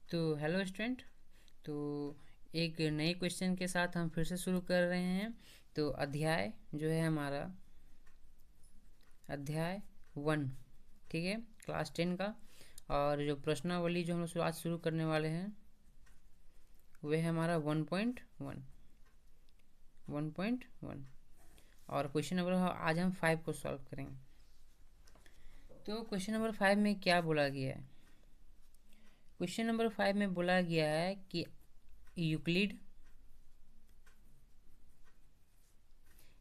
तो hello student. तो एक नए क्वेश्चन के साथ हम फिर से शुरू कर रहे हैं। तो अध्याय जो है हमारा अध्याय 1, ठीक है, क्लास 10 का। और जो प्रश्नावली जो हम लोग आज शुरू करने वाले हैं वह है हमारा 1.1 और क्वेश्चन नंबर आज हम 5 को सॉल्व करेंगे। तो क्वेश्चन नंबर 5 में क्या बोला गया है? क्वेश्चन नंबर 5 में बोला गया है कि यूक्लिड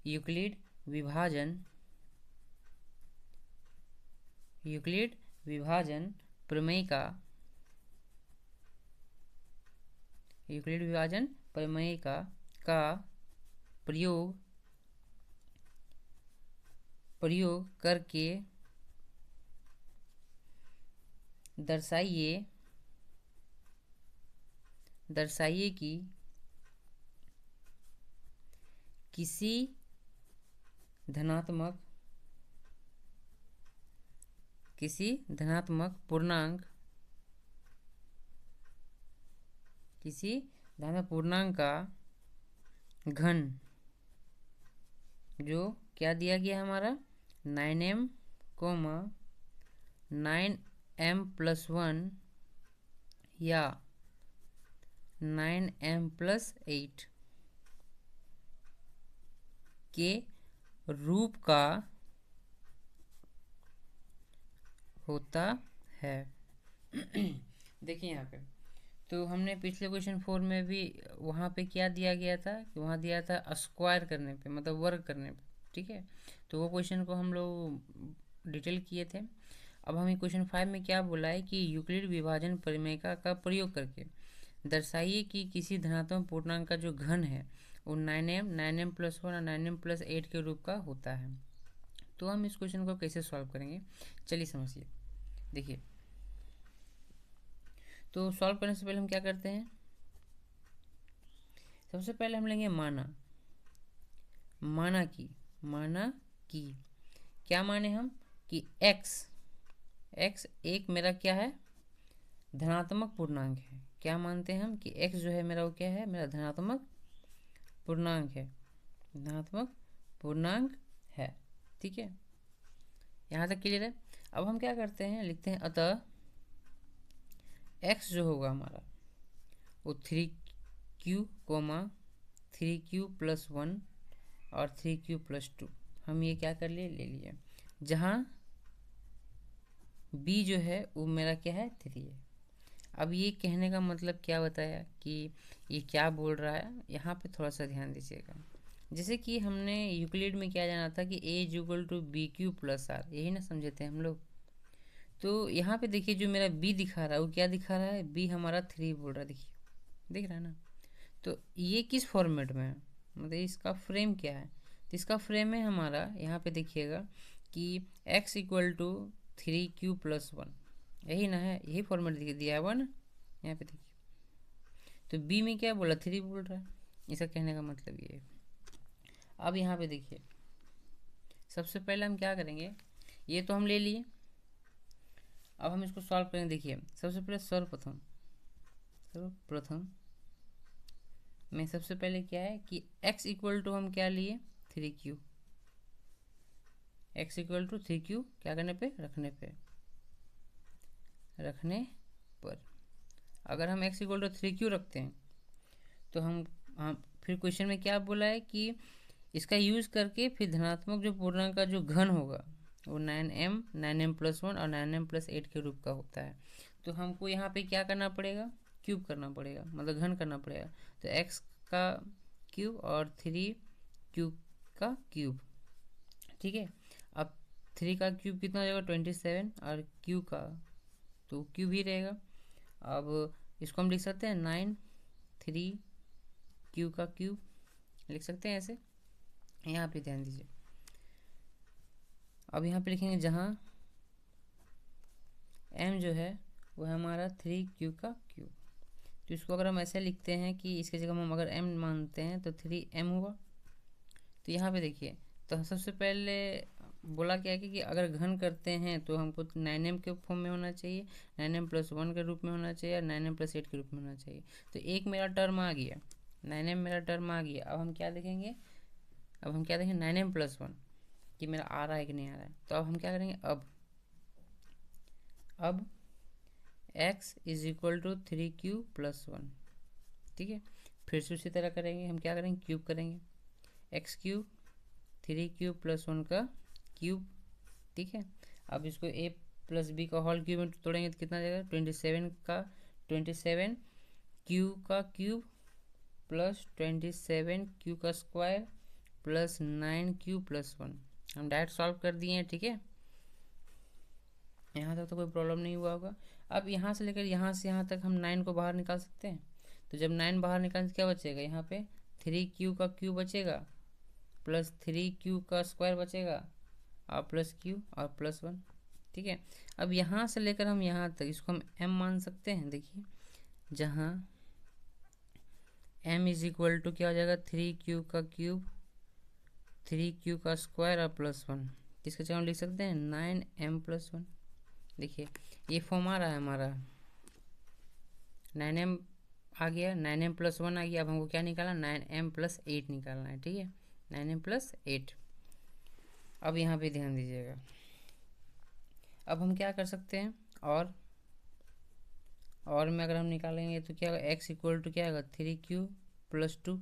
यूक्लिड विभाजन यूक्लिड विभाजन प्रमेय का यूक्लिड विभाजन प्रमेय का प्रयोग करके दर्शाइए कि किसी धनात्मक पूर्णांक का घन जो क्या दिया गया हमारा 9m, 9m+1 या 9m+8 के रूप का होता है। देखिए यहाँ पे तो हमने पिछले क्वेश्चन 4 में भी वहाँ पे क्या दिया गया था कि वहाँ दिया था स्क्वायर करने पे, मतलब वर्ग करने पे, ठीक है। तो वो क्वेश्चन को हम लोग डिटेल किए थे। अब हमें क्वेश्चन 5 में क्या बोला है कि यूक्लिड विभाजन प्रमेय का प्रयोग करके दर्शाइए कि किसी धनात्मक पूर्णांक का जो घन है वो 9m, 9m+1 और 9m+8 के रूप का होता है। तो हम इस क्वेश्चन को कैसे सॉल्व करेंगे, चलिए समझिए। देखिए, तो सॉल्व करने से पहले हम क्या करते हैं, सबसे पहले हम लेंगे माना कि क्या माने हम कि x एक मेरा क्या है, धनात्मक पूर्णांक है। क्या मानते हैं हम कि x जो है मेरा वो क्या है, मेरा धनात्मक पूर्णांक है, ठीक है। यहाँ तक क्लियर है। अब हम क्या करते हैं, लिखते हैं अतः x जो होगा हमारा वो 3q, 3q+1 और 3q+2 हम ये क्या कर लिए, ले लिए। जहाँ b जो है वो मेरा क्या है, 3 है। अब ये कहने का मतलब क्या बताया कि ये क्या बोल रहा है, यहाँ पे थोड़ा सा ध्यान दीजिएगा। जैसे कि हमने यूक्लिड में क्या जाना था कि a=bq+r, यही ना समझे थे हम लोग। तो यहाँ पे देखिए जो मेरा b दिखा रहा है वो क्या दिखा रहा है, b हमारा 3 बोल रहा है, देखिए दिख रहा है ना। तो ये किस फॉर्मेट में है, मतलब इसका फ्रेम क्या है, तो इसका फ्रेम है हमारा, यहाँ पे देखिएगा कि x=3q+1, यही ना है, यही फॉर्मेट दिया हुआ ना यहाँ पे देखिए। तो b में क्या बोला, 3 बोल रहा है, इसका कहने का मतलब ये है। अब यहाँ पे देखिए सबसे पहले हम क्या करेंगे, ये तो हम ले लिए। अब हम इसको सॉल्व करेंगे। देखिए सबसे पहले सर्वप्रथम में सबसे पहले क्या है कि x= हम क्या लिए, 3q, x=3q क्या करने पे, रखने पर अगर हम x=3q रखते हैं तो हम फिर क्वेश्चन में क्या बोला है कि इसका यूज करके फिर धनात्मक जो पूर्णांक का जो घन होगा वो 9m, 9m+1 और 9m+8 के रूप का होता है। तो हमको यहाँ पे क्या करना पड़ेगा, क्यूब करना पड़ेगा, मतलब घन करना पड़ेगा। तो x का क्यूब और 3q का क्यूब, ठीक है। अब 3 का क्यूब कितना हो जाएगा, 27, और q का तो क्यूब ही रहेगा। अब इसको हम लिख सकते हैं 9, 3q का क्यूब लिख सकते हैं ऐसे। यहाँ पे ध्यान दीजिए, अब यहाँ पे लिखेंगे जहाँ m जो है वो है हमारा 3q का क्यूब। तो इसको अगर हम ऐसे लिखते हैं कि इसके जगह हम अगर m मानते हैं तो 3m हुआ। तो यहाँ पे देखिए, तो सबसे पहले बोला क्या है कि अगर घन करते हैं तो हमको 9m के फॉर्म में होना चाहिए, 9m+1 के रूप में होना चाहिए, और 9m+8 के रूप में होना चाहिए। तो एक मेरा टर्म आ गया, 9m मेरा टर्म आ गया। अब हम क्या देखेंगे, 9m+1 कि मेरा आ रहा है कि नहीं आ रहा है। तो अब हम क्या करेंगे, अब x = 3q+1, ठीक है। फिर से उसी तरह करेंगे, हम क्या करेंगे, क्यूब करेंगे, x³ 3q+1 का क्यूब, ठीक है। अब इसको a+b का होल क्यूब में तोड़ेंगे तो कितना जाएगा, 27 q का क्यूब प्लस 27 q का स्क्वायर प्लस 9q+1। हम डायरेक्ट सॉल्व कर दिए हैं, ठीक है। यहाँ तक तो कोई प्रॉब्लम नहीं हुआ होगा। अब यहाँ से लेकर यहाँ से यहाँ तक हम 9 को बाहर निकाल सकते हैं। तो जब 9 बाहर निकालें तो क्या बचेगा, यहाँ पे 3q का क्यूब बचेगा प्लस 3q का स्क्वायर बचेगा और प्लस q और +1, ठीक है। अब यहाँ से लेकर हम यहाँ तक इसको हम m मान सकते हैं। देखिए, जहाँ m = क्या हो जाएगा, 3q का क्यूब 3q का स्क्वायर और +1, इसका जगह हम लिख सकते हैं 9m+1। देखिए ये फॉर्म आ रहा है हमारा, 9m आ गया, 9m+1 आ गया। अब हमको क्या निकालना, 9m+8 निकालना है, ठीक है, 9m+8। अब यहाँ पे ध्यान दीजिएगा, अब हम क्या कर सकते हैं, और में अगर हम निकालेंगे तो क्या होगा, x = क्या होगा, 3q+2।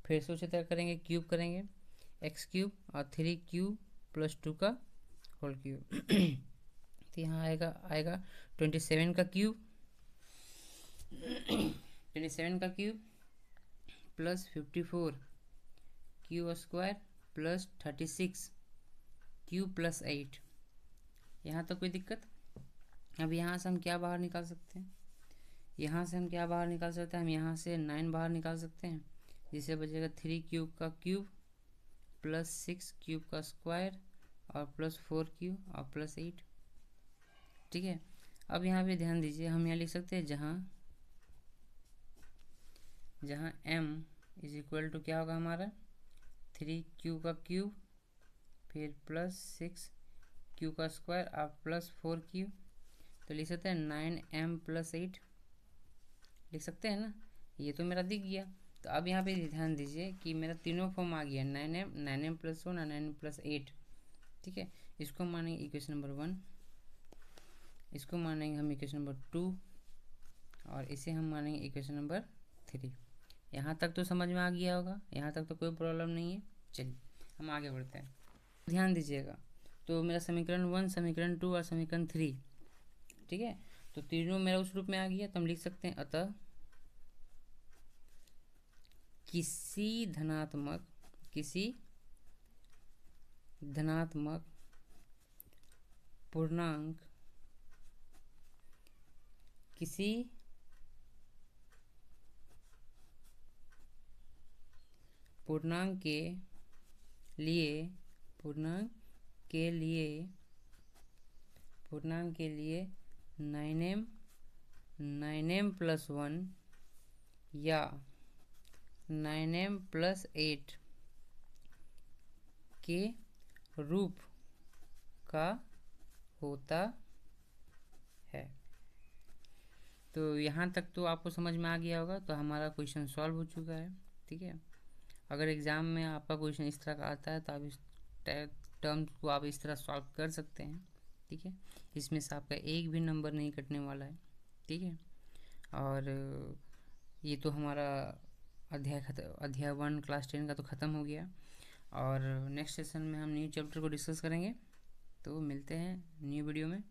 फिर से उसी तरह करेंगे, क्यूब करेंगे, x³ और 3q+2 का होल क्यूब। तो यहाँ आएगा 27 का क्यूब 27 का cube plus 54 q square plus 36 q + 8। यहाँ तक कोई दिक्कत। अब यहाँ से हम क्या बाहर निकाल सकते हैं, हम यहाँ से 9 बाहर निकाल सकते हैं, जिससे बचेगा 3q का क्यूब प्लस 6q का स्क्वायर और प्लस 4q और प्लस 8, ठीक है। अब यहाँ पे ध्यान दीजिए, हम यहाँ लिख सकते हैं जहाँ m = क्या होगा हमारा, 3q का क्यूब फिर प्लस 6q का स्क्वायर और प्लस 4q, तो लिख सकते हैं 9m+8 लिख सकते हैं ना। ये तो मेरा दिख गया। तो अब यहाँ पे ध्यान दीजिए कि मेरा तीनों फॉर्म आ गया, 9m+1 और 9m+8, ठीक है। इसको मानेंगे इक्वेशन नंबर 1, इसको मानेंगे हम इक्वेशन नंबर 2 और इसे हम मानेंगे इक्वेशन नंबर 3। यहाँ तक तो समझ में आ गया होगा, यहाँ तक तो कोई प्रॉब्लम नहीं है। चलिए हम आगे बढ़ते हैं, ध्यान दीजिएगा। तो मेरा समीकरण 1, समीकरण 2 और समीकरण 3, ठीक है। तो तीनों मेरा उस रूप में आ गया। तो हम लिख सकते हैं, अतः किसी धनात्मक पूर्णांक के लिए 9m+1 या 9m+8 के रूप का होता है। तो यहाँ तक तो आपको समझ में आ गया होगा। तो हमारा क्वेश्चन सॉल्व हो चुका है, ठीक है। अगर एग्ज़ाम में आपका क्वेश्चन इस तरह का आता है तो आप इस टर्म्स को आप इस तरह सॉल्व कर सकते हैं, ठीक है। इसमें से आपका एक भी नंबर नहीं कटने वाला है, ठीक है। और ये तो हमारा अध्याय 1 क्लास 10 का तो ख़त्म हो गया। और नेक्स्ट सेशन में हम न्यू चैप्टर को डिस्कस करेंगे। तो मिलते हैं न्यू वीडियो में।